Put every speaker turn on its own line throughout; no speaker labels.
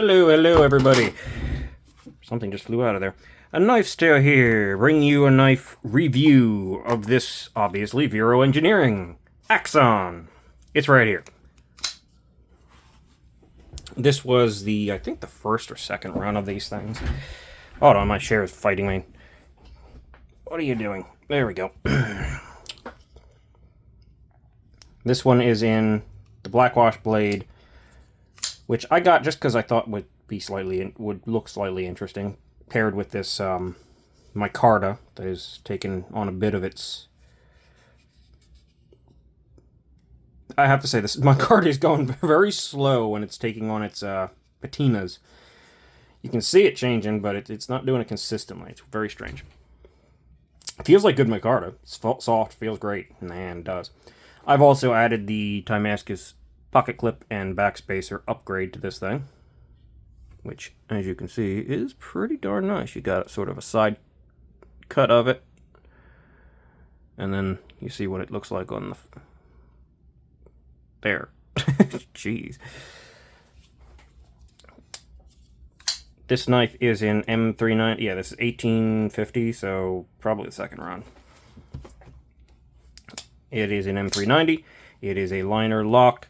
Hello, everybody. Something just flew out of there. A knife still here, bring you a knife review of this, obviously, Vero engineering. Axon. It's right here. This was I think the first or second run of these things. Hold on, my chair is fighting me. What are you doing? There we go. This one is in the Blackwash blade, which I got just because I thought would look slightly interesting, paired with this micarta that is taken on a bit of its. I have to say this micarta is going very slow when it's taking on its patinas. You can see it changing, but it's not doing it consistently. It's very strange. It feels like good micarta. It's soft, feels great, and the hand does. I've also added the Timascus pocket clip and backspacer upgrade to this thing, which, as you can see, is pretty darn nice. You got sort of a side cut of it, and then you see what it looks like on the there. Jeez. This knife is in M39. Yeah, this is 1850, so probably the second run. It is in M390. It is a liner lock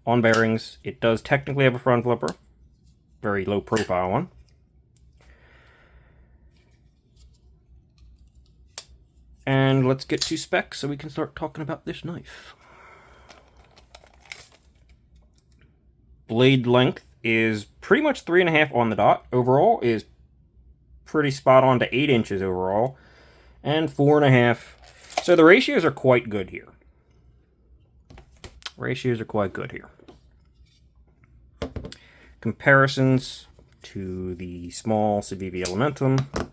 on bearings. It does technically have a front flipper. Very low profile one. And let's get to specs so we can start talking about this knife. Blade length is pretty much 3.5 on the dot. Overall is pretty spot on to 8 inches overall. And 4.5. So the ratios are quite good here. Comparisons to the small Civivi Elementum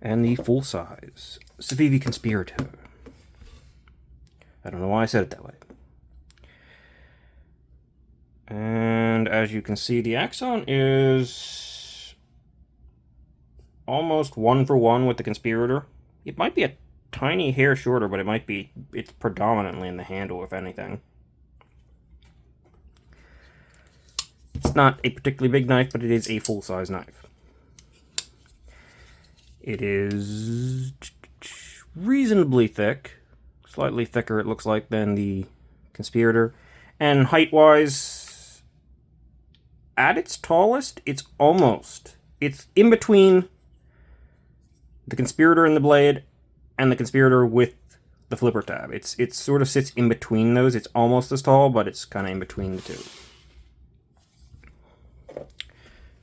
and the full-size Civivi Conspirator. I don't know why I said it that way. And as you can see, the Axon is almost 1-for-1 with the Conspirator. It might be a tiny hair shorter, but it's predominantly in the handle, if anything. It's not a particularly big knife, but it is a full-size knife. It is reasonably thick. Slightly thicker, it looks like, than the Conspirator. And height-wise, at its tallest, it's in between the Conspirator and the blade and the Conspirator with the flipper tab. It sort of sits in between those. It's almost as tall, but it's kind of in between the two.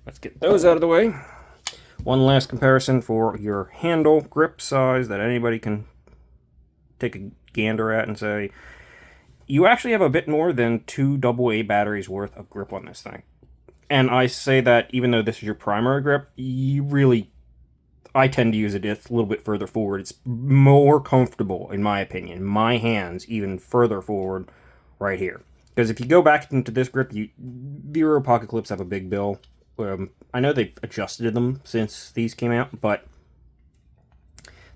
Let's get those out of the way. One last comparison for your handle grip size that anybody can take a gander at and say, you actually have a bit more than 2 AA batteries worth of grip on this thing. And I say that even though this is your primary grip, I tend to use it a little bit further forward. It's more comfortable, in my opinion. My hands even further forward right here. Because if you go back into this grip, Vero pocket clips have a big bill. I know they've adjusted them since these came out, but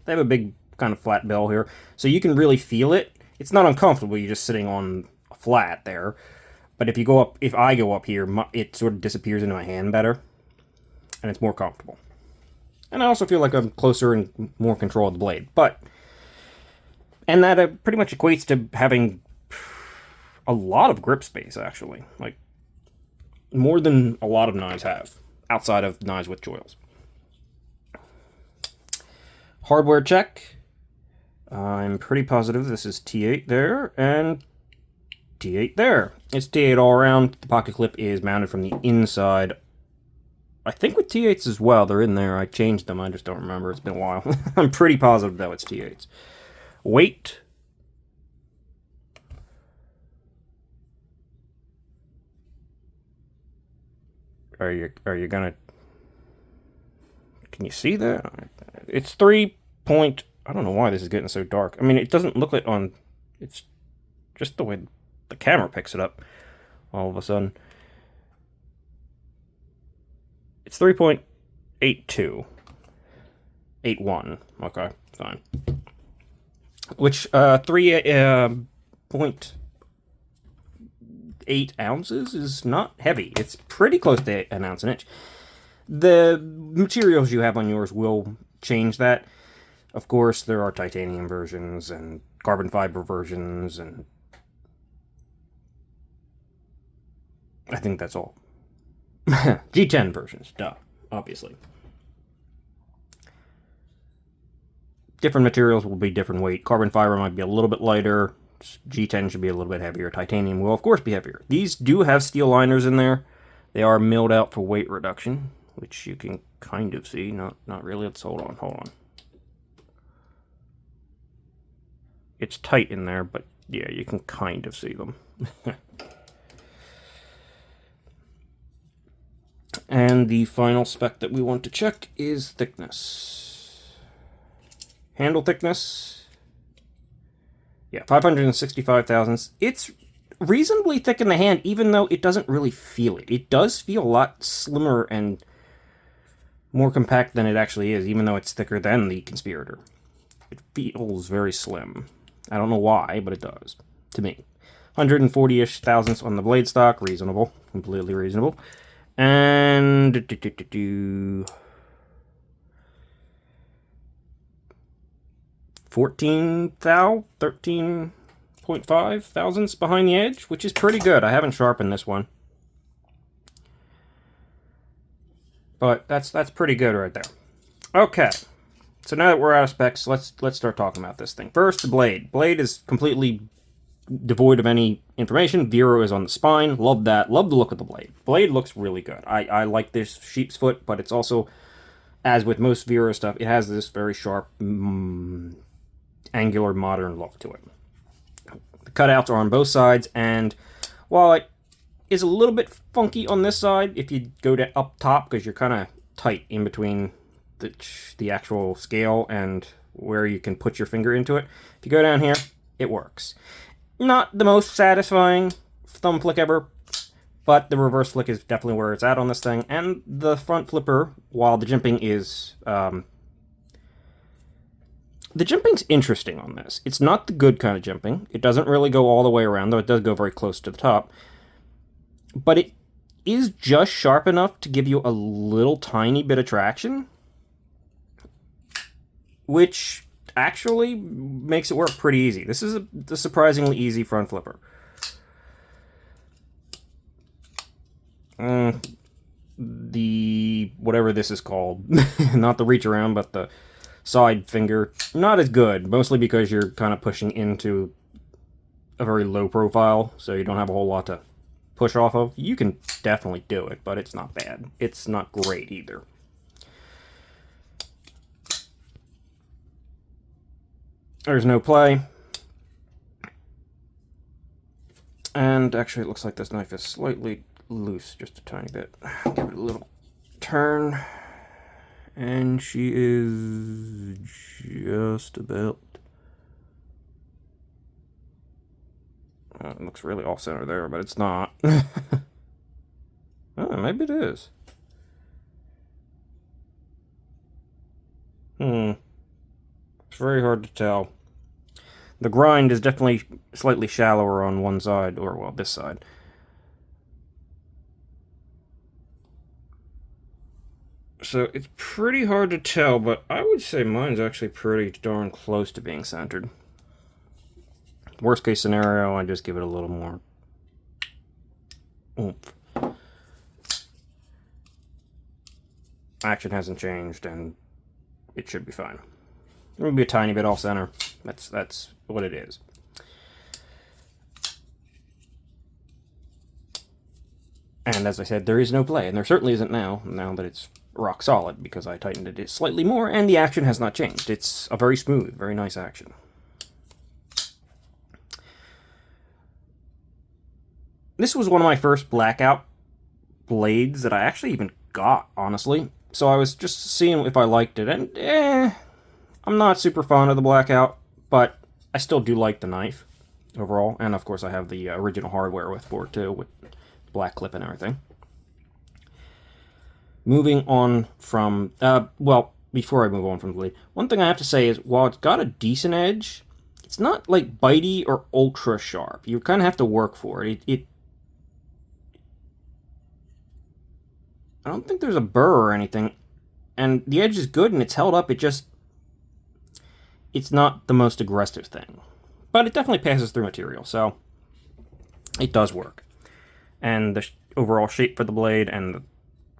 they have a big kind of flat bill here. So you can really feel it. It's not uncomfortable. You're just sitting on a flat there. But if I go up here, it sort of disappears into my hand better. And it's more comfortable. And I also feel like I'm closer and more control of the blade. And that pretty much equates to having a lot of grip space, actually. Like, more than a lot of knives have, outside of knives with joils. Hardware check. I'm pretty positive this is T8 there, and T8 there. It's T8 all around. The pocket clip is mounted from the inside. I think with T8s as well, they're in there. I changed them, I just don't remember. It's been a while. I'm pretty positive, though, it's T8s. Weight. Are you gonna... Can you see that? It's 3 point... I don't know why this is getting so dark. I mean, it doesn't look like on... It's just the way the camera picks it up all of a sudden. It's 3.82. 81. Okay, fine. Which, 3.8 8 ounces is not heavy. It's pretty close to an ounce an inch. The materials you have on yours will change that. Of course, there are titanium versions and carbon fiber versions, and I think that's all. G10 versions, duh, obviously. Different materials will be different weight. Carbon fiber might be a little bit lighter. G10 should be a little bit heavier. Titanium will, of course, be heavier. These do have steel liners in there. They are milled out for weight reduction, which you can kind of see. Not really. Let's hold on. It's tight in there, but yeah, you can kind of see them. And the final spec that we want to check is thickness. Handle thickness. Yeah, 565 thousandths. It's reasonably thick in the hand, even though it doesn't really feel it. It does feel a lot slimmer and more compact than it actually is, even though it's thicker than the Conspirator. It feels very slim. I don't know why, but it does, to me. 140-ish thousandths on the blade stock. Reasonable. Completely reasonable. And 13.5 thousandths behind the edge, which is pretty good. I haven't sharpened this one, but that's pretty good right there. Okay, so now that we're out of specs, let's start talking about this thing. First, the blade. Blade is completely devoid of any information. Vero is on the spine. Love that. Love the look of the blade. Blade looks really good. I like this sheep's foot, but it's also, as with most Vero stuff, it has this very sharp, angular, modern look to it. The cutouts are on both sides, and while it is a little bit funky on this side, if you go to up top, because you're kind of tight in between the actual scale and where you can put your finger into it. If you go down here, it works. Not the most satisfying thumb flick ever, but the reverse flick is definitely where it's at on this thing. And the front flipper, while the jimping is... the jimping's interesting on this. It's not the good kind of jimping. It doesn't really go all the way around, though it does go very close to the top. But it is just sharp enough to give you a little tiny bit of traction, which actually makes it work pretty easy. This is a surprisingly easy front flipper. The whatever this is called, not the reach around, but the side finger, not as good, mostly because you're kind of pushing into a very low profile, so you don't have a whole lot to push off of. You can definitely do it, but it's not bad. It's not great either. There's no play. And actually it looks like this knife is slightly loose, just a tiny bit. Give it a little turn. And she is just about... it looks really off-center there, but it's not. Oh, maybe it is. It's very hard to tell. The grind is definitely slightly shallower on one side, or, well, this side. So it's pretty hard to tell, but I would say mine's actually pretty darn close to being centered. Worst case scenario, I just give it a little more oomph. Action hasn't changed, and it should be fine. It would be a tiny bit off center. That's what it is. And as I said, there is no play, and there certainly isn't now that it's rock solid, because I tightened it slightly more, and the action has not changed. It's a very smooth, very nice action. This was one of my first blackout blades that I actually even got, honestly. So I was just seeing if I liked it, and I'm not super fond of the blackout, but I still do like the knife overall. And of course I have the original hardware for it too, with black clip and everything. Moving on from, well, before I move on from the blade, one thing I have to say is, while it's got a decent edge, it's not like bitey or ultra sharp. You kind of have to work for it. It I don't think there's a burr or anything. And the edge is good and it's held up. It's not the most aggressive thing. But it definitely passes through material, so it does work. And the overall shape for the blade and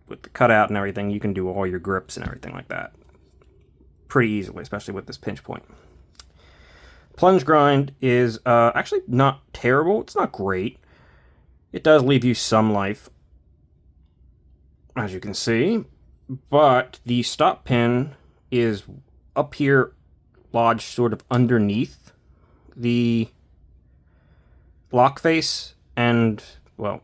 with the cutout and everything, you can do all your grips and everything like that pretty easily, especially with this pinch point. Plunge grind is actually not terrible. It's not great. It does leave you some life, as you can see, but the stop pin is up here, lodged sort of underneath the lock face and, well,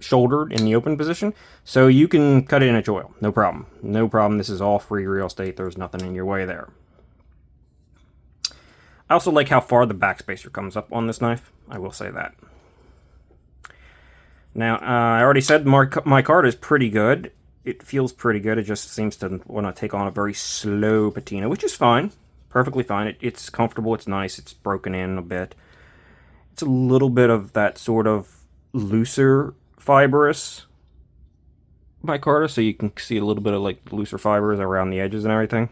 shouldered in the open position, so you can cut it in its oil. No problem. No problem. This is all free real estate. There's nothing in your way there. I also like how far the backspacer comes up on this knife. I will say that. Now, I already said my card is pretty good. It feels pretty good. It just seems to want to take on a very slow patina, which is fine. Perfectly fine. It's comfortable. It's nice. It's broken in a bit. It's a little bit of that sort of looser fibrous micarta, so you can see a little bit of like looser fibers around the edges and everything.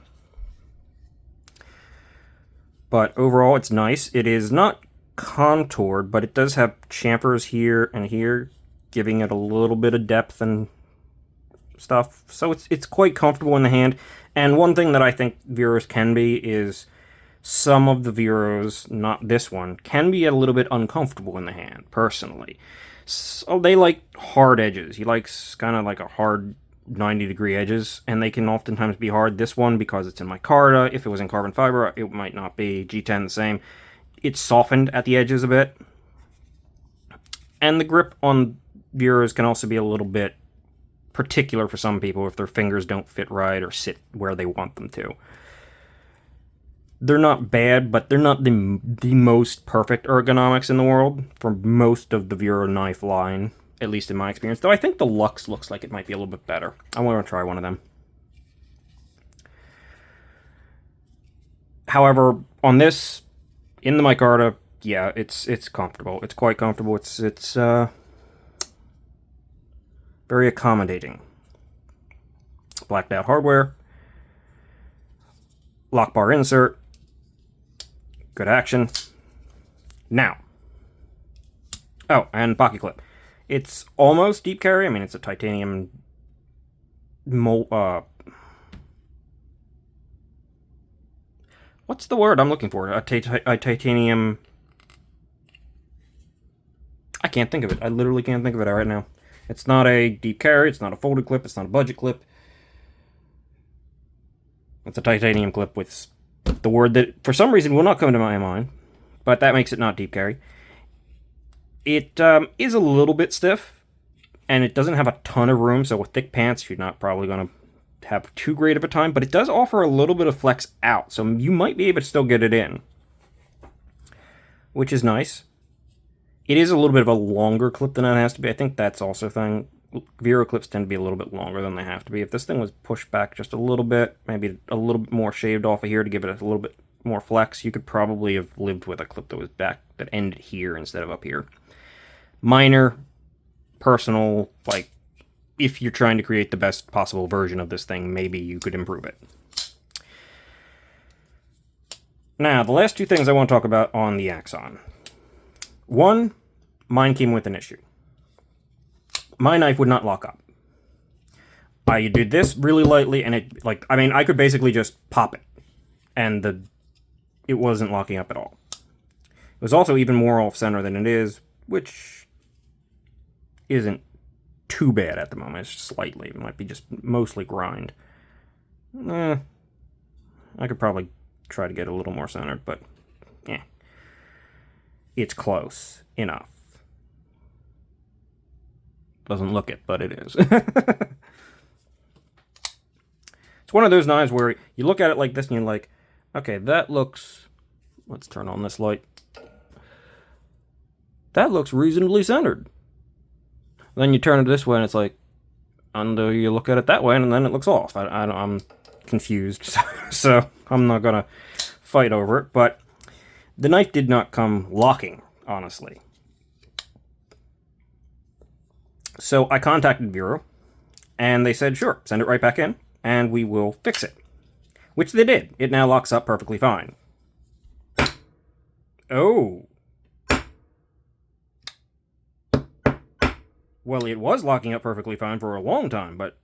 But overall, it's nice. It is not contoured, but it does have chamfers here and here, giving it a little bit of depth and stuff. So it's quite comfortable in the hand. And one thing that I think Veros can be is some of the Veros, not this one, can be a little bit uncomfortable in the hand, personally. So they like hard edges. He likes kind of like a hard 90-degree edges, and they can oftentimes be hard. This one, because it's in micarta, if it was in carbon fiber, it might not be. G10 the same. It's softened at the edges a bit. And the grip on Veros can also be a little bit particular for some people if their fingers don't fit right or sit where they want them to. They're not bad, but they're not the most perfect ergonomics in the world for most of the Vero knife line, at least in my experience. Though I think the Lux looks like it might be a little bit better. I want to try one of them. However, on this, in the micarta, yeah, it's comfortable. It's quite comfortable. It's very accommodating. Blacked out hardware. Lock bar insert. Good action. Now. Oh, and pocket clip. It's almost deep carry. I mean, it's a titanium what's the word I'm looking for? A titanium... I can't think of it. I literally can't think of it right now. It's not a deep carry. It's not a folded clip. It's not a budget clip. It's a titanium clip with the word that, for some reason, will not come to my mind. But that makes it not deep carry. It is a little bit stiff, and it doesn't have a ton of room, so with thick pants, you're not probably going to have too great of a time, but it does offer a little bit of flex out, so you might be able to still get it in, which is nice. It is a little bit of a longer clip than it has to be. I think that's also a thing. Vero clips tend to be a little bit longer than they have to be. If this thing was pushed back just a little bit, maybe a little bit more shaved off of here to give it a little bit more flex, you could probably have lived with a clip that was back, that ended here instead of up here. Minor, personal, like, if you're trying to create the best possible version of this thing, maybe you could improve it. Now, the last two things I want to talk about on the Axon. One, mine came with an issue. My knife would not lock up. I did this really lightly, and it, like, I mean, I could basically just pop it, and it wasn't locking up at all. It was also even more off-center than it is, which isn't too bad at the moment. It's just slightly. It might be just mostly grind. I could probably try to get a little more centered, but yeah. It's close enough. Doesn't look it, but it is. It's one of those knives where you look at it like this and you're like, okay, that looks... Let's turn on this light. That looks reasonably centered. Then you turn it this way and it's like, and you look at it that way and then it looks off. I'm confused, so I'm not going to fight over it. But the knife did not come locking, honestly. So I contacted Vero, And they said, sure, send it right back in, and we will fix it. Which they did. It now locks up perfectly fine. Oh. Well, it was locking up perfectly fine for a long time, but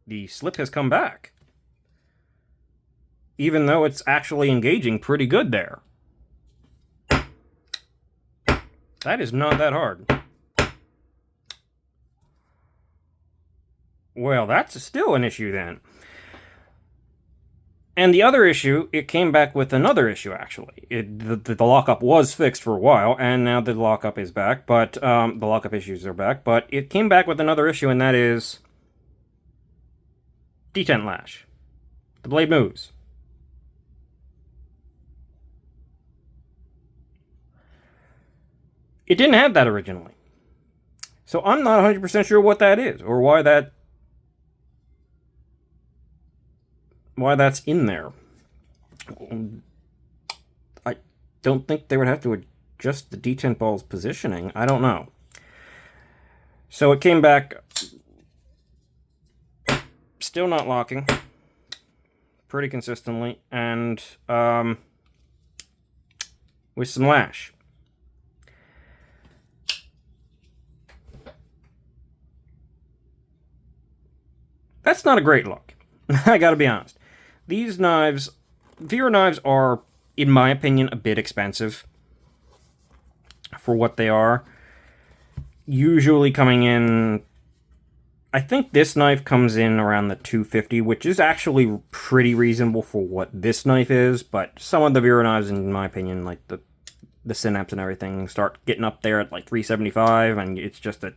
the slip has come back. Even though it's actually engaging pretty good there. That is not that hard. Well, that's still an issue then. And the other issue, it came back with another issue, actually. The lockup was fixed for a while, and now the lockup is back, but the lockup issues are back, but it came back with another issue, and that is detent lash. The blade moves. It didn't have that originally. So I'm not 100% sure what that is, or why that's in there. I don't think they would have to adjust the detent ball's positioning. I don't know. So it came back still not locking pretty consistently, and with some lash. That's not a great look. I gotta be honest. These knives, Vero knives, are, in my opinion, a bit expensive for what they are. Usually coming in, I think this knife comes in around the $250, which is actually pretty reasonable for what this knife is, but some of the Vero knives, in my opinion, like the Synapse and everything, start getting up there at like $375, and it's just a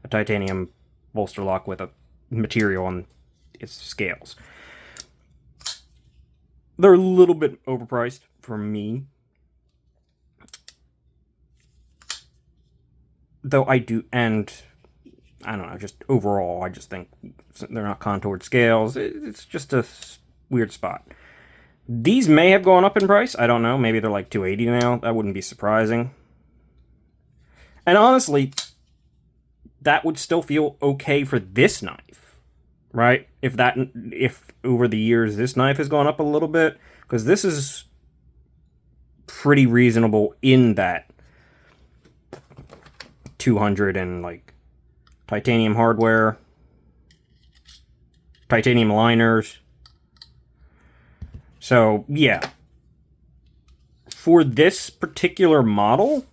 titanium bolster lock with a material on its scales. They're a little bit overpriced for me. Though I do, and I don't know, just overall, I just think they're not contoured scales. It's just a weird spot. These may have gone up in price. I don't know. Maybe they're like $280 now. That wouldn't be surprising. And honestly, that would still feel okay for this knife, right? If over the years this knife has gone up a little bit, because this is pretty reasonable in that 200 and like titanium hardware, titanium liners. So yeah, for this particular model,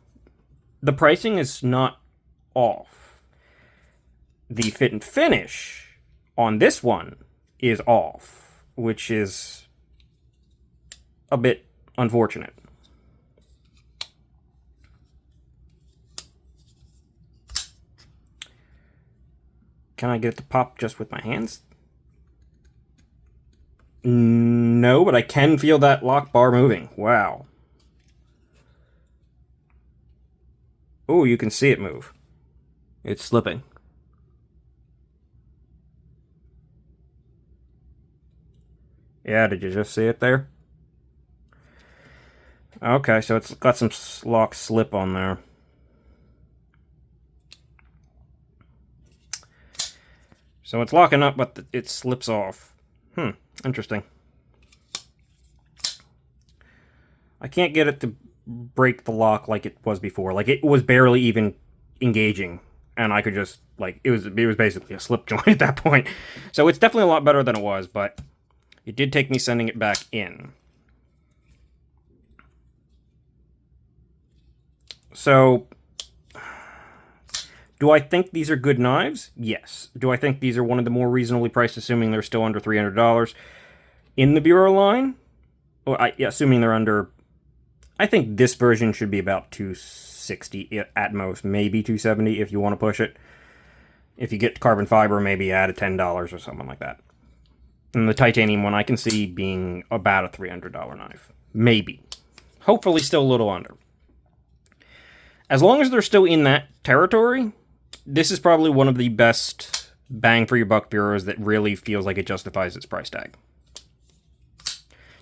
the pricing is not off. The fit and finish on this one is off, which is a bit unfortunate. Can I get it to pop just with my hands? No, but I can feel that lock bar moving. Wow. Oh, you can see it move. It's slipping. Yeah, did you just see it there? Okay, so it's got some lock slip on there. So it's locking up, but it slips off. Interesting. I can't get it to break the lock like it was before. Like, it was barely even engaging, and I could just, like, it was basically a slip joint at that point. So it's definitely a lot better than it was, but it did take me sending it back in. So, do I think these are good knives? Yes. Do I think these are one of the more reasonably priced, assuming they're still under $300 in the Vero line? Well, assuming they're under... I think this version should be about $260 at most, maybe $270 if you want to push it. If you get carbon fiber, maybe add a $10 or something like that. And the titanium one I can see being about a $300 knife. Maybe. Hopefully still a little under. As long as they're still in that territory, this is probably one of the best bang for your buck Veros that really feels like it justifies its price tag.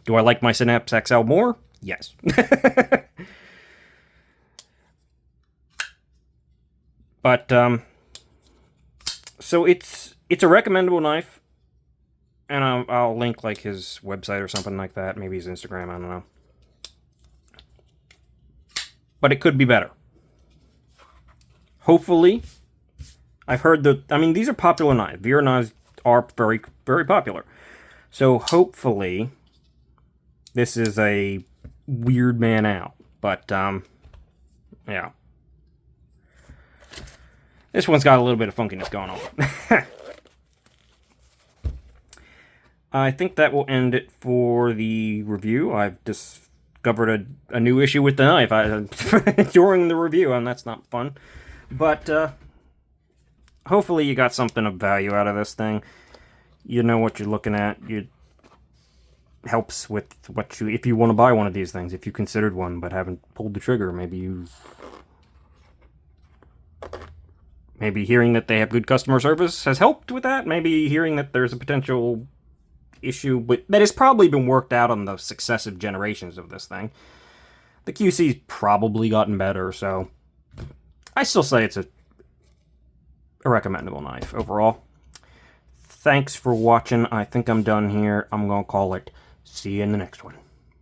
Do I like my Synapse XL more? Yes. But, so it's It's a recommendable knife, and I'll link like his website or something like that. Maybe his Instagram, I don't know. But it could be better. Hopefully, I've heard that, I mean, these are popular knives. Vero knives are very, very popular. So hopefully, this is a weird man out. But, yeah. This one's got a little bit of funkiness going on. I think that will end it for the review. I've discovered a new issue with the knife during the review, and that's not fun. But hopefully you got something of value out of this thing. You know what you're looking at. It helps with what you, if you want to buy one of these things, if you considered one but haven't pulled the trigger. Maybe hearing that they have good customer service has helped with that. Maybe hearing that there's a potential issue but that has probably been worked out on the successive generations of this thing. The QC's probably gotten better, so I still say it's a recommendable knife overall. Thanks for watching. I think I'm done here. I'm gonna call it. See you in the next one.